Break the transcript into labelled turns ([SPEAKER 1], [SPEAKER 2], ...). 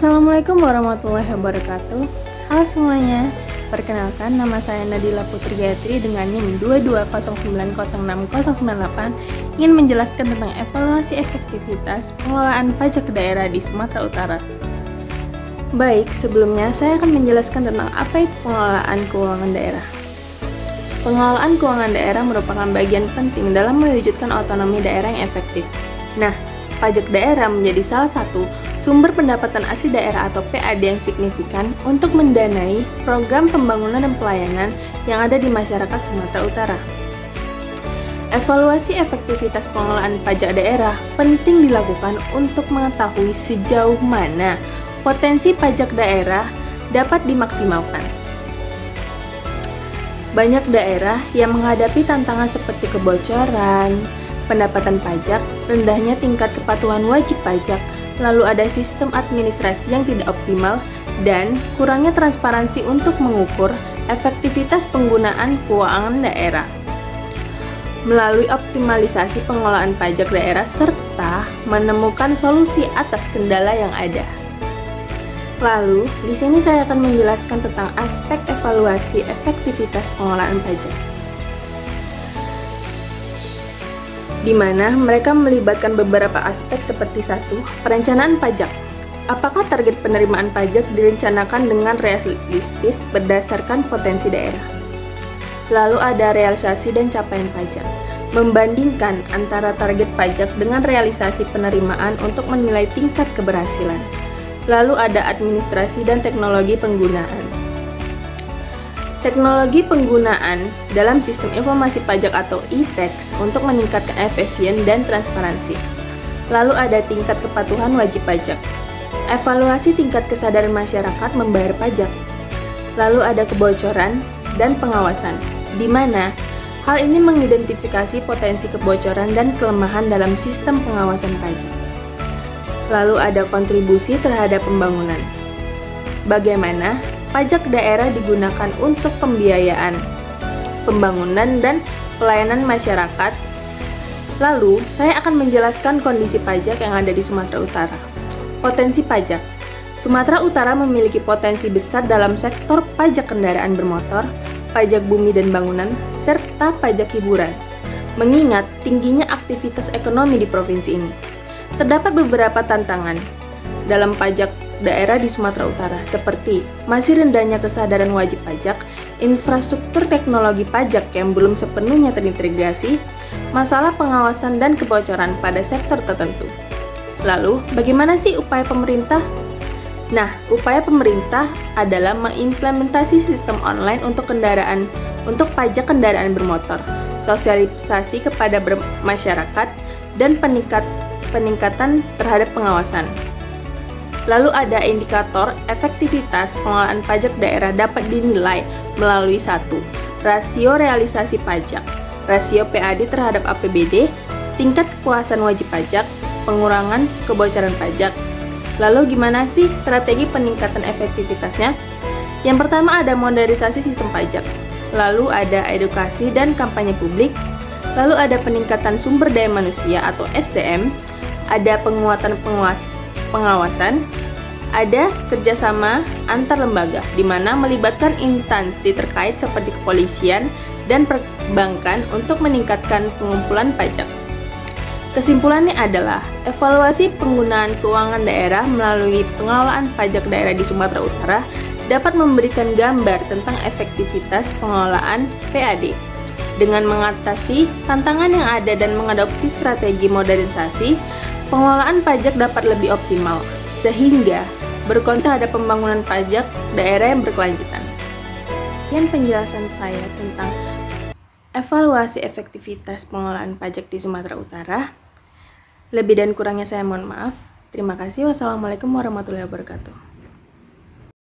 [SPEAKER 1] Assalamualaikum warahmatullahi wabarakatuh. Halo semuanya, perkenalkan nama saya Nadila Putri Gayatri dengan NIM 2209060098 ingin menjelaskan tentang evaluasi efektivitas pengelolaan pajak daerah di Sumatera Utara. Baik, sebelumnya saya akan menjelaskan tentang apa itu pengelolaan keuangan daerah. Pengelolaan keuangan daerah merupakan bagian penting dalam mewujudkan otonomi daerah yang efektif. Nah, pajak daerah menjadi salah satu sumber pendapatan asli daerah atau PAD yang signifikan untuk mendanai program pembangunan dan pelayanan yang ada di masyarakat Sumatera Utara. Evaluasi efektivitas pengelolaan pajak daerah penting dilakukan untuk mengetahui sejauh mana potensi pajak daerah dapat dimaksimalkan. Banyak daerah yang menghadapi tantangan seperti kebocoran pendapatan pajak, rendahnya tingkat kepatuhan wajib pajak, lalu ada sistem administrasi yang tidak optimal, dan kurangnya transparansi untuk mengukur efektivitas penggunaan keuangan daerah. Melalui optimalisasi pengelolaan pajak daerah serta menemukan solusi atas kendala yang ada. Lalu, di sini saya akan menjelaskan tentang aspek evaluasi efektivitas pengelolaan pajak, di mana mereka melibatkan beberapa aspek seperti 1. Perencanaan pajak. Apakah target penerimaan pajak direncanakan dengan realistis berdasarkan potensi daerah? Lalu ada realisasi dan capaian pajak. Membandingkan antara target pajak dengan realisasi penerimaan untuk menilai tingkat keberhasilan. Lalu ada administrasi dan teknologi penggunaan. Teknologi penggunaan dalam sistem informasi pajak atau e-tax untuk meningkatkan efisien dan transparansi. Lalu ada tingkat kepatuhan wajib pajak. Evaluasi tingkat kesadaran masyarakat membayar pajak. Lalu ada kebocoran dan pengawasan, di mana hal ini mengidentifikasi potensi kebocoran dan kelemahan dalam sistem pengawasan pajak. Lalu ada kontribusi terhadap pembangunan. Bagaimana pajak daerah digunakan untuk pembiayaan, pembangunan, dan pelayanan masyarakat. Lalu, saya akan menjelaskan kondisi pajak yang ada di Sumatera Utara. Potensi pajak. Sumatera Utara memiliki potensi besar dalam sektor pajak kendaraan bermotor, pajak bumi dan bangunan, serta pajak hiburan. Mengingat tingginya aktivitas ekonomi di provinsi ini, terdapat beberapa tantangan dalam pajak daerah di Sumatera Utara, seperti masih rendahnya kesadaran wajib pajak, infrastruktur teknologi pajak yang belum sepenuhnya terintegrasi, masalah pengawasan dan kebocoran pada sektor tertentu. Lalu, bagaimana sih upaya pemerintah? Nah, upaya pemerintah adalah mengimplementasi sistem online untuk pajak kendaraan bermotor, sosialisasi kepada masyarakat, dan peningkatan terhadap pengawasan. Lalu ada indikator efektivitas pengelolaan pajak daerah dapat dinilai melalui 1. Rasio realisasi pajak, rasio PAD terhadap APBD, tingkat kepuasan wajib pajak, pengurangan kebocoran pajak. Lalu gimana sih strategi peningkatan efektivitasnya? Yang pertama ada modernisasi sistem pajak, lalu ada edukasi dan kampanye publik, lalu ada peningkatan sumber daya manusia atau SDM, ada penguatan pengawasan, ada kerjasama antar lembaga, di mana melibatkan instansi terkait seperti kepolisian dan perbankan untuk meningkatkan pengumpulan pajak. Kesimpulannya adalah, evaluasi penggunaan keuangan daerah melalui pengelolaan pajak daerah di Sumatera Utara dapat memberikan gambar tentang efektivitas pengelolaan PAD. Dengan mengatasi tantangan yang ada dan mengadopsi strategi modernisasi, pengelolaan pajak dapat lebih optimal, sehingga berkonten terhadap pembangunan pajak daerah yang berkelanjutan. Sekian penjelasan saya tentang evaluasi efektivitas pengelolaan pajak di Sumatera Utara. Lebih dan kurangnya saya mohon maaf. Terima kasih. Wassalamualaikum warahmatullahi wabarakatuh.